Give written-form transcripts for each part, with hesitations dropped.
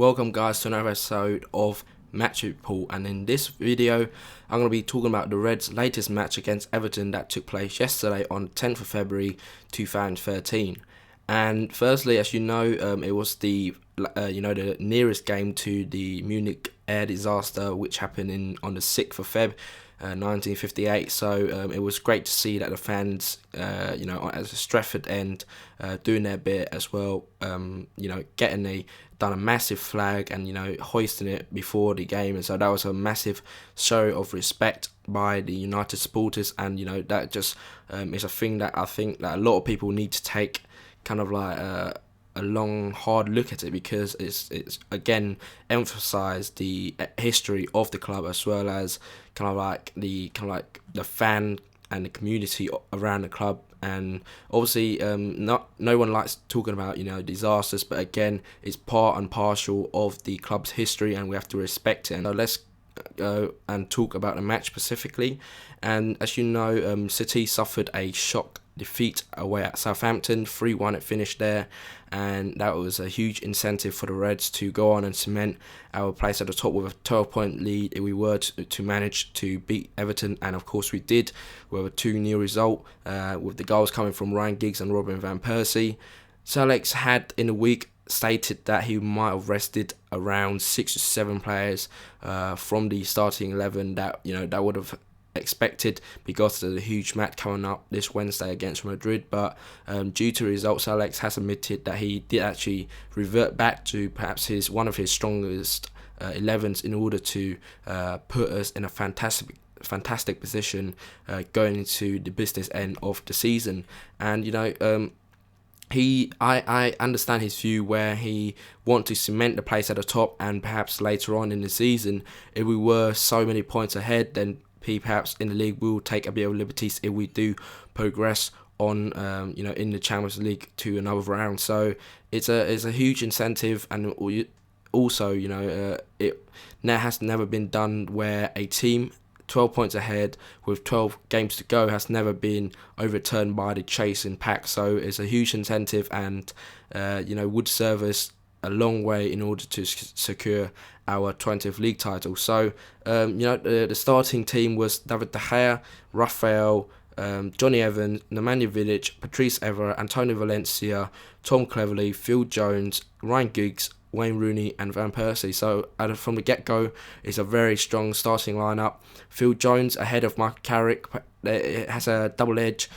Welcome guys to another episode of Match Report, and in this video I'm going to be talking about the Reds' latest match against Everton that took place yesterday on 10th of February 2013. And firstly, as you know, it was the nearest game to the Munich air disaster, which happened on the 6th of Feb 1958. So it was great to see that the fans, as a Stretford end, doing their bit as well. Done a massive flag and hoisting it before the game, and so that was a massive show of respect by the United supporters, and that just is a thing that I think that a lot of people need to take kind of like a long hard look at it, because it's again emphasised the history of the club, as well as the fan and the community around the club. And obviously no one likes talking about disasters, but again, it's part and parcel of the club's history and we have to respect it. And let's go and talk about the match specifically. And as you know, City suffered a shock defeat away at Southampton. 3-1 it finished there, and that was a huge incentive for the Reds to go on and cement our place at the top with a 12-point lead if we were to manage to beat Everton. And of course we did with a 2-0 result, with the goals coming from Ryan Giggs and Robin van Persie. Sir Alex had in the week stated that he might have rested around 6 to 7 players from the starting 11 that would have expected because of the huge match coming up this Wednesday against Madrid. But due to results, Alex has admitted that he did actually revert back to perhaps one of his strongest 11s in order to put us in a fantastic position going into the business end of the season. And I understand his view where he wants to cement the place at the top, and perhaps later on in the season, if we were so many points ahead, then perhaps in the league we'll take a bit of liberties if we do progress on in the Champions League to another round. So it's a huge incentive, and also it has never been done where a team 12 points ahead with 12 games to go has never been overturned by the chasing pack. So it's a huge incentive, and would serve us a long way in order to secure our 20th league title. So the starting team was David De Gea, Rafael, Johnny Evans, Nemanja Vidic, Patrice Evra, Antonio Valencia, Tom Cleverley, Phil Jones, Ryan Giggs, Wayne Rooney and Van Persie. So from the get-go, it's a very strong starting lineup. Phil Jones ahead of Michael Carrick, it has a double-edged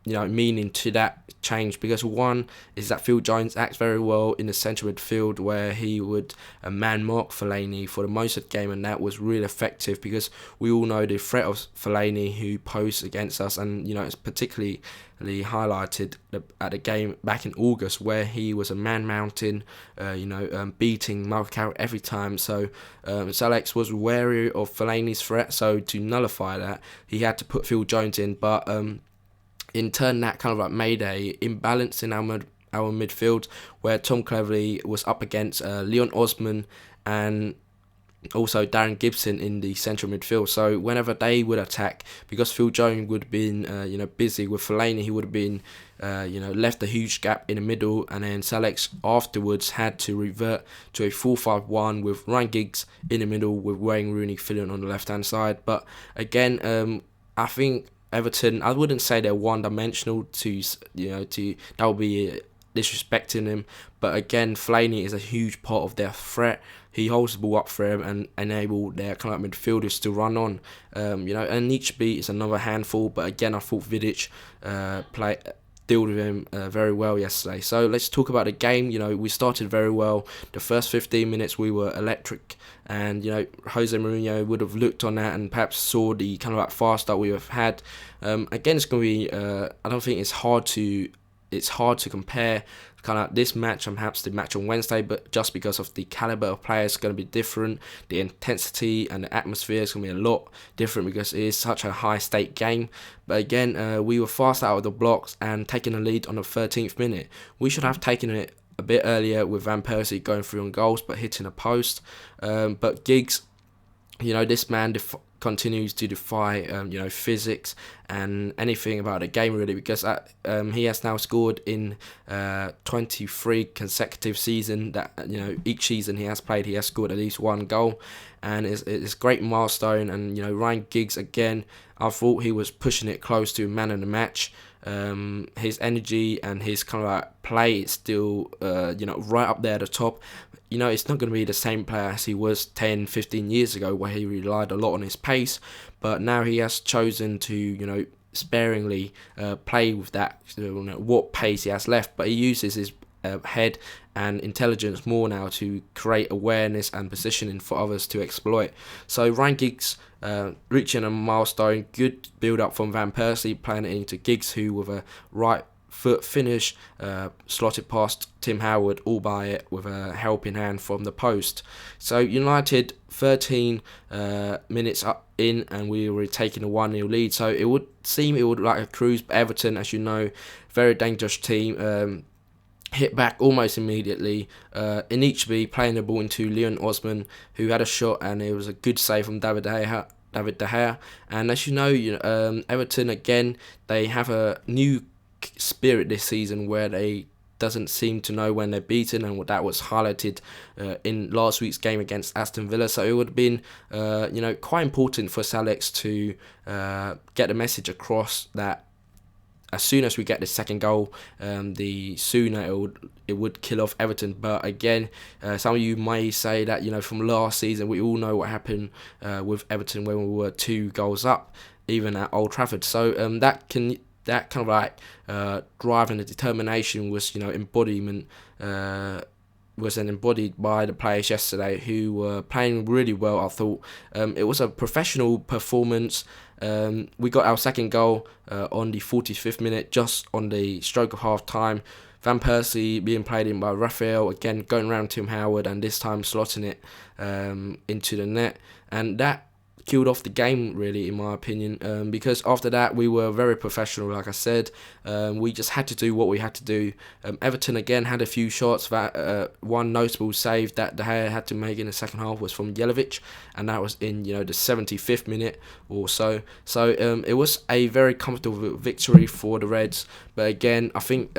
meaning to that change, because one is that Phil Jones acts very well in the central midfield, where he would man-mark Fellaini for the most of the game, and that was really effective because we all know the threat of Fellaini who posed against us, and it's particularly highlighted at the game back in August where he was a man-mountain, beating Michael Carrick every time. So Alex was wary of Fellaini's threat, so to nullify that, he had to put Phil Jones in, but in turn, that kind of made a imbalance in our midfield, where Tom Cleverley was up against Leon Osman and also Darren Gibson in the central midfield. So whenever they would attack, because Phil Jones would have been busy with Fellaini, he would have been left a huge gap in the middle, and then Alex afterwards had to revert to a 4-5-1 with Ryan Giggs in the middle with Wayne Rooney filling on the left hand side. But again, I think Everton, I wouldn't say they're one-dimensional to that would be disrespecting them. But again, Fellaini is a huge part of their threat. He holds the ball up for them and enable their kind of midfielders to run on. And Nietzsche is another handful. But again, I thought Vidic dealt with him very well yesterday. So let's talk about the game. We started very well. The first 15 minutes we were electric, and Jose Mourinho would have looked on that and perhaps saw the kind of fast start we have had. Again, it's going to be I don't think it's hard to compare kind of this match and perhaps the match on Wednesday, but just because of the caliber of players is going to be different, the intensity and the atmosphere is going to be a lot different because it is such a high stake game. But again, we were fast out of the blocks and taking the lead on the 13th minute. We should have taken it a bit earlier with Van Persie going through on goals but hitting a post. But Giggs, this man continues to defy physics and anything about the game really, because he has now scored in 23 consecutive seasons. That each season he has played, he has scored at least one goal, and it's a great milestone. And Ryan Giggs again, I thought he was pushing it close to man of the match. His energy and his kind of like play is still right up there at the top. It's not going to be the same player as he was 10, 15 years ago, where he relied a lot on his pace, but now he has chosen to sparingly play with that, what pace he has left, but he uses his head and intelligence more now to create awareness and positioning for others to exploit. So Ryan Giggs reaching a milestone, good build up from Van Persie, playing it into Giggs, who with a right foot finish slotted past Tim Howard all by it with a helping hand from the post. So United 13 minutes up in, and we were taking a 1-0 lead, so it would seem like a cruise. But Everton, as you know, very dangerous team, hit back almost immediately. Inichbe playing the ball into Leon Osman, who had a shot, and it was a good save from David De Gea. And as you know, Everton again, they have a new spirit this season where they doesn't seem to know when they're beaten, and that was highlighted in last week's game against Aston Villa. So it would have been quite important for Alex to get the message across that as soon as we get the second goal, the sooner it would kill off Everton. But again, some of you may say that from last season, we all know what happened with Everton when we were 2 goals up, even at Old Trafford. So that kind of like drive and the determination was embodied by the players yesterday, who were playing really well. I thought it was a professional performance. We got our second goal on the 45th minute, just on the stroke of half time. Van Persie being played in by Raphael, again going around Tim Howard, and this time slotting it into the net, and that killed off the game really, in my opinion, because after that we were very professional. Like I said, we just had to do what we had to do. Everton again had a few shots. That one notable save that De Gea had to make in the second half was from Jelavic, and that was in the 75th minute or so. So it was a very comfortable victory for the Reds. But again, I think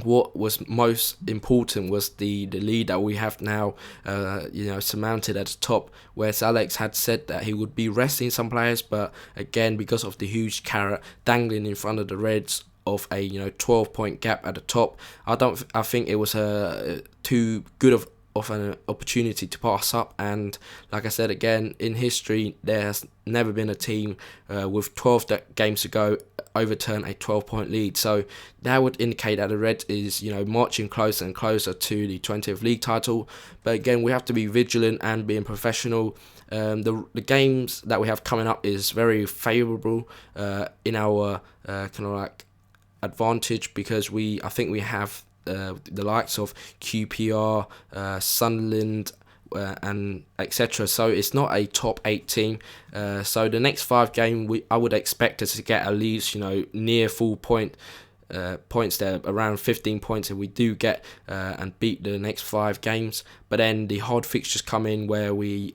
what was most important was the lead that we have now, surmounted at the top, where Alex had said that he would be resting some players, but again, because of the huge carrot dangling in front of the Reds of a 12-point gap at the top, I think it was too good of an opportunity to pass up. And like I said, again, in history there has never been a team with 12 games to go overturn a 12-point lead. So that would indicate that the Reds is marching closer and closer to the 20th league title. But again, we have to be vigilant and being professional. The games that we have coming up is very favourable in our kind of like advantage, because I think we have the likes of QPR, Sunderland, and etc. So it's not a top 8 team. So the next 5 games, I would expect us to get at least near full points there, around 15 points if we do get and beat the next 5 games. But then the hard fixtures come in, where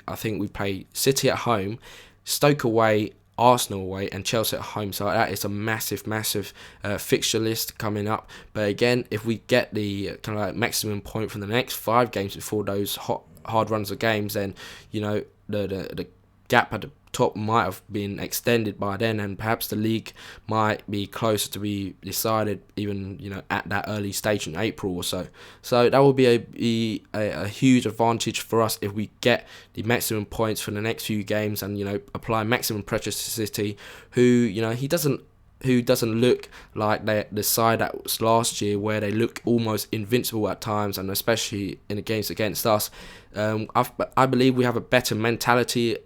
I think we play City at home, Stoke away, Arsenal away, and Chelsea at home. So that is a massive fixture list coming up. But again, if we get the kind of like maximum point from the next 5 games before those hard runs of games, then the gap at the top might have been extended by then, and perhaps the league might be closer to be decided even at that early stage in April or so. So that will be a huge advantage for us if we get the maximum points for the next few games, and apply maximum pressure to City, who doesn't look like the side that was last year, where they look almost invincible at times, and especially in the games against us. I believe we have a better mentality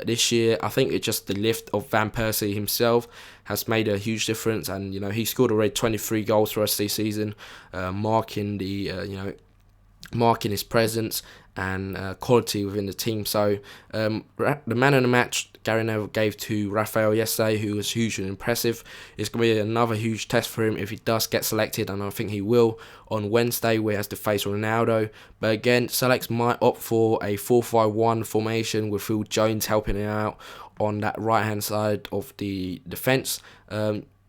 this year. I think it's just the lift of Van Persie himself has made a huge difference, and he scored already 23 goals for us this season, marking his presence. quality within the team. So the man of the match, Gary Neville gave to Rafael yesterday, who was huge and impressive. It's going to be another huge test for him if he does get selected, and I think he will, on Wednesday, where he has to face Ronaldo. But again, Selects might opt for a 4-5-1 formation with Phil Jones helping him out on that right-hand side of the defence.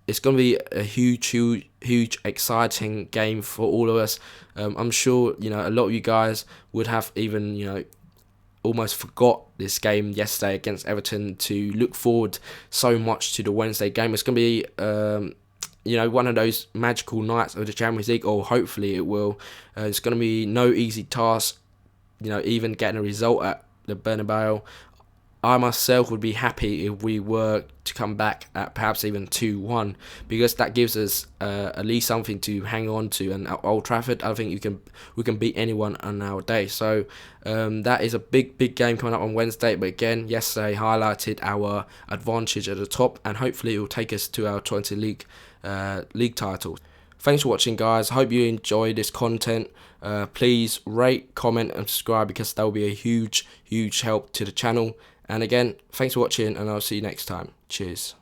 It's going to be a huge, exciting game for all of us. I'm sure, a lot of you guys would have even, almost forgot this game yesterday against Everton to look forward so much to the Wednesday game. It's going to be, one of those magical nights of the Champions League, or hopefully it will. It's going to be no easy task, even getting a result at the Bernabeu. I myself would be happy if we were to come back at perhaps even 2-1, because that gives us at least something to hang on to. And at Old Trafford, I think we can beat anyone on our day. So that is a big game coming up on Wednesday. But again, yesterday highlighted our advantage at the top, and hopefully it will take us to our 20 league title. Thanks for watching, guys. Hope you enjoyed this content. Please rate, comment and subscribe, because that will be a huge help to the channel. And again, thanks for watching, and I'll see you next time. Cheers.